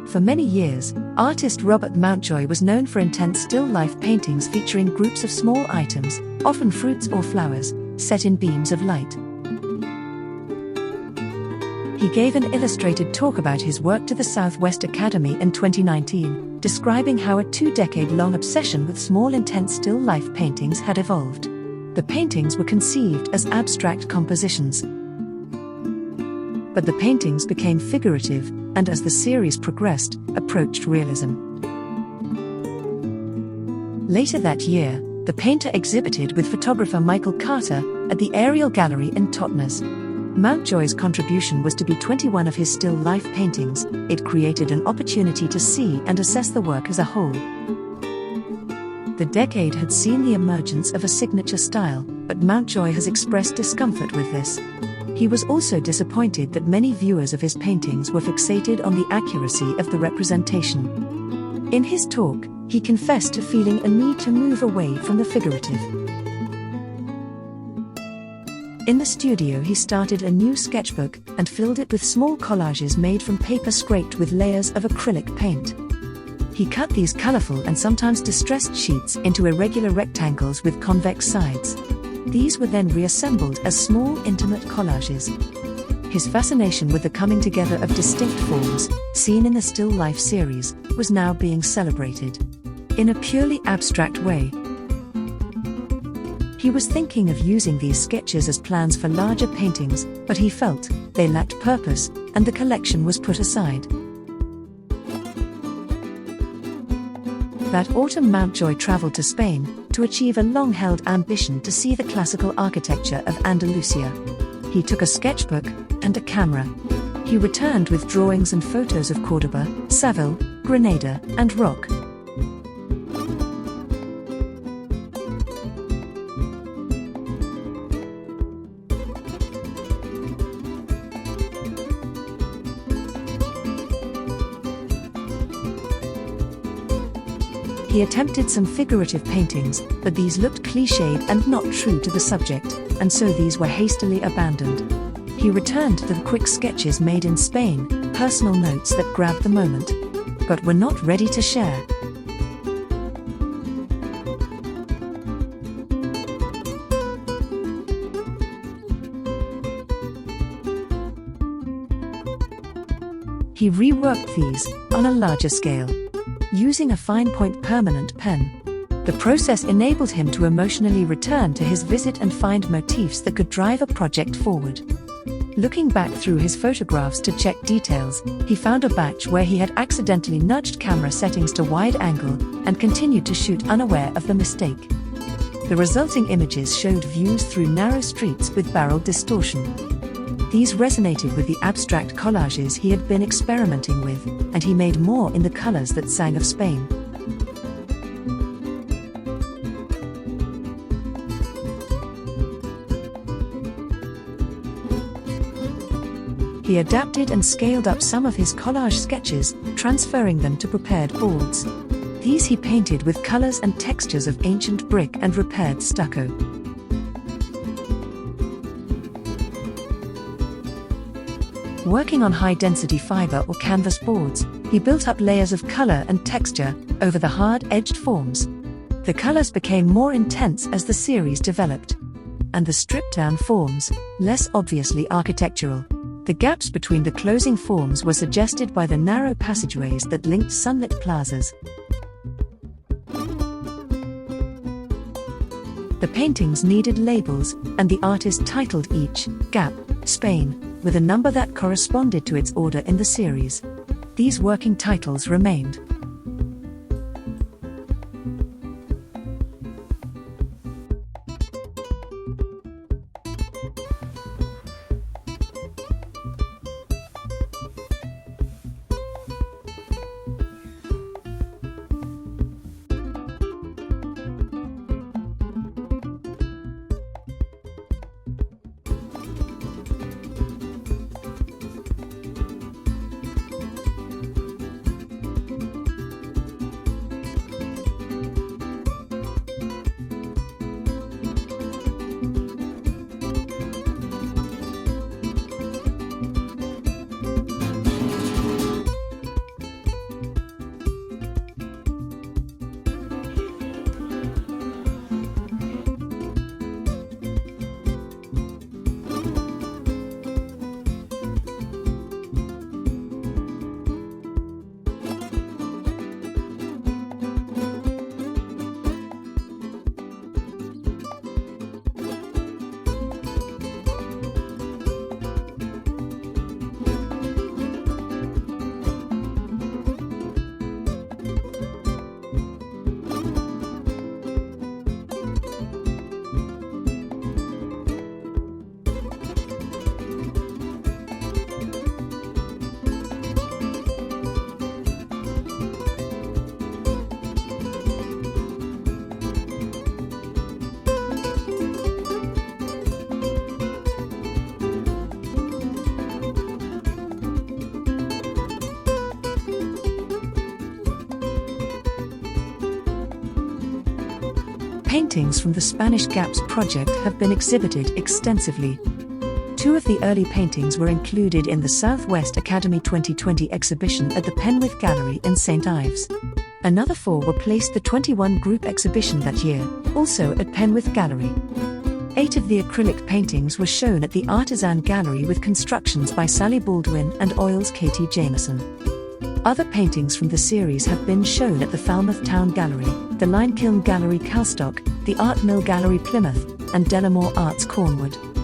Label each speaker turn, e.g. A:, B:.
A: For many years, artist Robert Mountjoy was known for intense still-life paintings featuring groups of small items, often fruits or flowers, set in beams of light. He gave an illustrated talk about his work to the Southwest Academy in 2019, describing how a 2-decade-long obsession with small intense still-life paintings had evolved. The paintings were conceived as abstract compositions. But the paintings became figurative, and as the series progressed, approached realism. Later that year, the painter exhibited with photographer Michael Carter at the Ariel Gallery in Totnes. Mountjoy's contribution was to be 21 of his still-life paintings. It created an opportunity to see and assess the work as a whole. The decade had seen the emergence of a signature style, but Mountjoy has expressed discomfort with this. He was also disappointed that many viewers of his paintings were fixated on the accuracy of the representation. In his talk, he confessed to feeling a need to move away from the figurative. In the studio, he started a new sketchbook and filled it with small collages made from paper scraped with layers of acrylic paint. He cut these colorful and sometimes distressed sheets into irregular rectangles with convex sides. These were then reassembled as small, intimate collages. His fascination with the coming together of distinct forms, seen in the Still Life series, was now being celebrated. In a purely abstract way. He was thinking of using these sketches as plans for larger paintings, but he felt they lacked purpose, and the collection was put aside. That autumn, Mountjoy traveled to Spain to achieve a long-held ambition to see the classical architecture of Andalusia. He took a sketchbook and a camera. He returned with drawings and photos of Córdoba, Seville, Granada, and Rock. He attempted some figurative paintings, but these looked cliched and not true to the subject, and so these were hastily abandoned. He returned to the quick sketches made in Spain, personal notes that grabbed the moment, but were not ready to share. He reworked these on a larger scale, using a fine-point permanent pen. The process enabled him to emotionally return to his visit and find motifs that could drive a project forward. Looking back through his photographs to check details, he found a batch where he had accidentally nudged camera settings to wide angle and continued to shoot unaware of the mistake. The resulting images showed views through narrow streets with barrel distortion. These resonated with the abstract collages he had been experimenting with, and he made more in the colors that sang of Spain. He adapted and scaled up some of his collage sketches, transferring them to prepared boards. These he painted with colors and textures of ancient brick and repaired stucco. Working on high-density fiber or canvas boards, he built up layers of color and texture over the hard-edged forms. The colors became more intense as the series developed, and the stripped-down forms, less obviously architectural. The gaps between the closing forms were suggested by the narrow passageways that linked sunlit plazas. The paintings needed labels, and the artist titled each gap Spain, with a number that corresponded to its order in the series. These working titles remained. paintings from the Spanish Gaps project have been exhibited extensively. 2 of the early paintings were included in the Southwest Academy 2020 exhibition at the Penwith Gallery in St. Ives. Another 4 were placed the 21 group exhibition that year, also at Penwith Gallery. 8 of the acrylic paintings were shown at the Artisan Gallery with constructions by Sally Baldwin and oils Katie Jameson. Other paintings from the series have been shown at the Falmouth Town Gallery, the Limekiln Gallery Calstock, the Art Mill Gallery Plymouth, and Delamore Arts Cornwood.